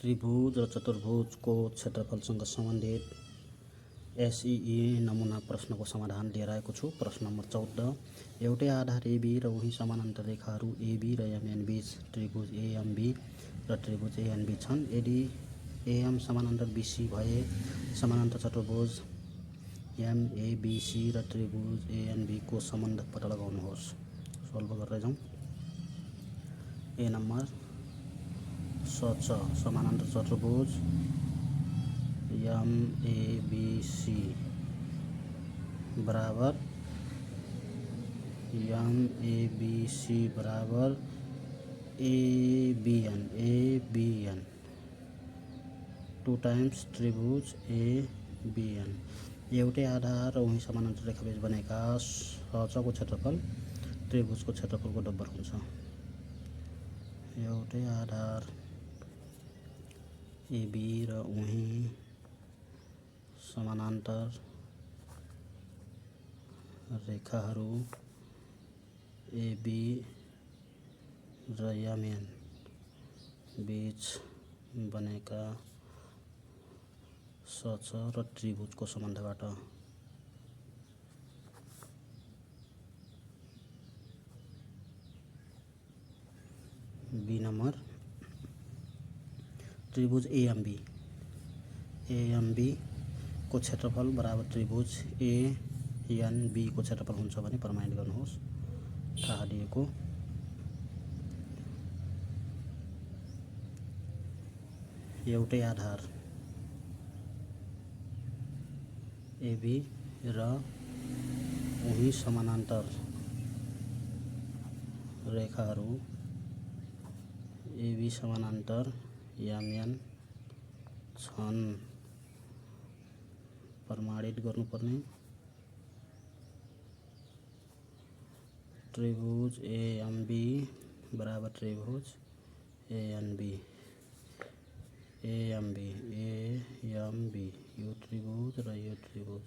त्रिभुज र चतुर्भुजको क्षेत्रफलसँग सम्बन्धित एसईई नमुना प्रश्नको समाधान लिएर आएको छु। प्रश्न नम्बर 14, एउटै आधार एबी र उही समानान्तर रेखाहरू एबी र एमएन बीच त्रिभुज एएमबी र त्रिभुज एएनबी छन्। यदि एएम समानान्तर बीसी भए समानान्तर चतुर्भुज एमएबीसी र त्रिभुज एएनबी को सम्बन्ध पत्ता लगाउनुहोस्। सल्भ गर्दै जाउँ। ए नम्बर सोच समानान्तर चतुर्भुज एमएबीसी बराबर एबीएन 2 टाइम्स त्रिभुज एबीएन। एउटै आधार र उही समानान्तर रेखाबीच बनेका सहजको क्षेत्रफल त्रिभुजको क्षेत्रफलको बराबर हुन्छ। एउटै आधार एबी र उही समानान्तर रेखाहरू एबी र एमएन बीच बनेका सच र त्रिभुजको सम्बन्धबाट बी नम्बर त्रिभुज एएमबी को क्षेत्रफल बराबर त्रिभुज एएनबी को क्षेत्रफल हुन्छ भने प्रमाणित गर्नुहोस्। थाहा दिएको एउटै आधार एबी र उही समानान्तर रेखाहरू एबी समानान्तर एमएन छन्। प्रमाणित गर्नुपर्ने त्रिभुज एएमबी बराबर त्रिभुज एएनबी यो त्रिभुज र यो त्रिभुज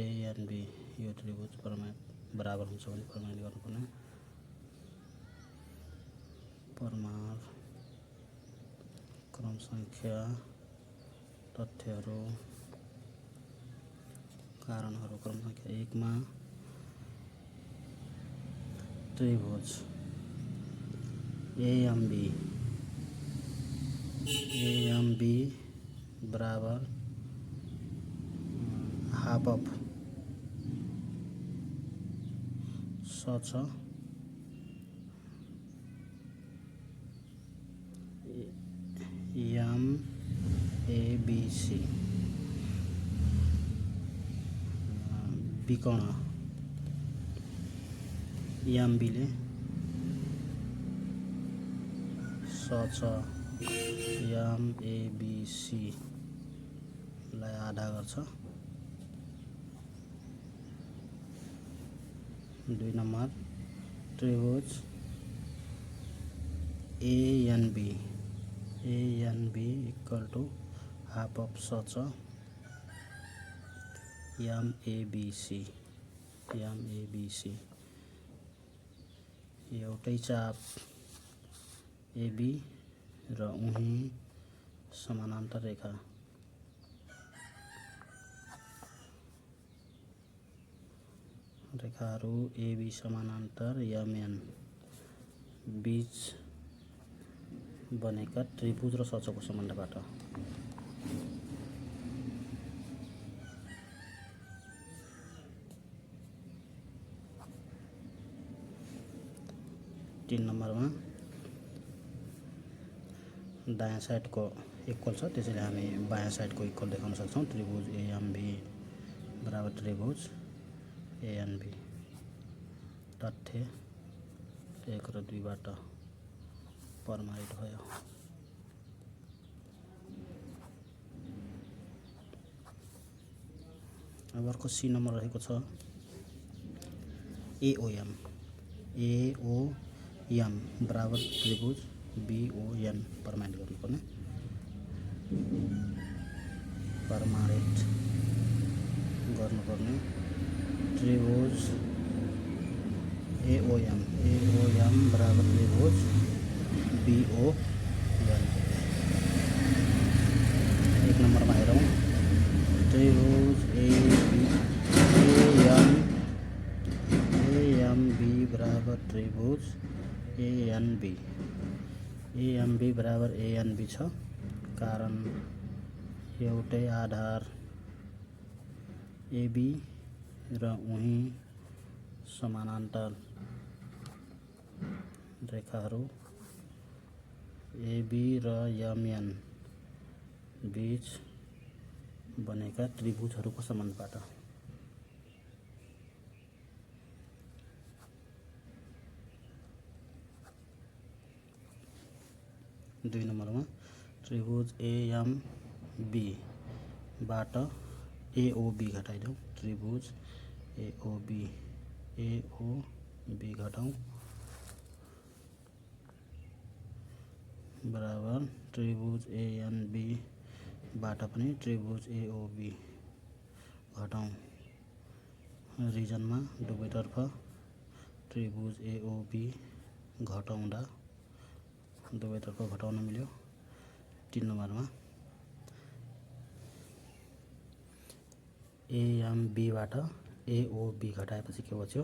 एएनबी यो त्रिभुज बराबर हुन्छ भने प्रमाणित गर्नुपर्ने प्रमाण क्रम संख्या तथ्यहरू कारणहरू क्रम संख्या 1 मा त्रिभुज एएमबी बराबर हाफ अफ सच एमएबीसी विकर्ण एएमबीले सच एमएबीसी लाई आधा गर्छ। 2 नम्बर त्रिभुज ANB equal to half of सच एमएबीसी एउटै चाप एबी र उही समानान्तर रेखाहरू एबी समानान्तर एमएन बीच बनेका त्रिभुज र सचको सम्बन्धबाट तीन नम्बरमा दायाँ साइडको इक्वल छ, त्यसैले हामी बायाँ साइडको इक्वल देखाउन सक्छौँ। त्रिभुज एएमबी बराबर त्रिभुज एएनबी तथ्य 1 र 2 बाट प्रमाणित भयो। अब अर्को सी नम्बर रहेको छ एओएम बराबर त्रिभुज बीओएन प्रमाणित गर्नुपर्ने त्रिभुज एओएम बराबर त्रिभुज बीओएन एएनबी एएमबी बराबर एएनबी छ, कारण एउटै आधार एबी र उही समानान्तर रेखाहरू एबी र एमएन बीच बनेका त्रिभुजहरूको सम्बन्धबाट। 2 नम्बरमा त्रिभुज एएमबी बाट एओबी घटाइदेऊ। त्रिभुज एओबी घटाऊ बराबर त्रिभुज एएनबी बाट पनि त्रिभुज एओबी घटाऊ। रिजनमा दुवैतर्फ त्रिभुज एओबी घटाउँदा दुवैतर्फ घटाउन मिल्यो। 3 नम्बरमा एएमबी बाट एओबी घटाएपछि के बच्यो?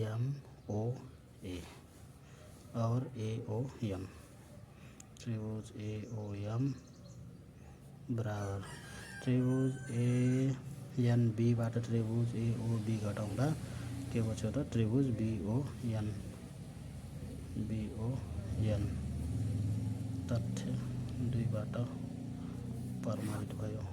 एमओए और एओएम। त्रिभुज एओएम बराबर त्रिभुज एएनबी बाट त्रिभुज एओबी घटाउँदा के बच्यो त? त्रिभुज बीओएन। तथ्य 2 बाट प्रमाणित भयो।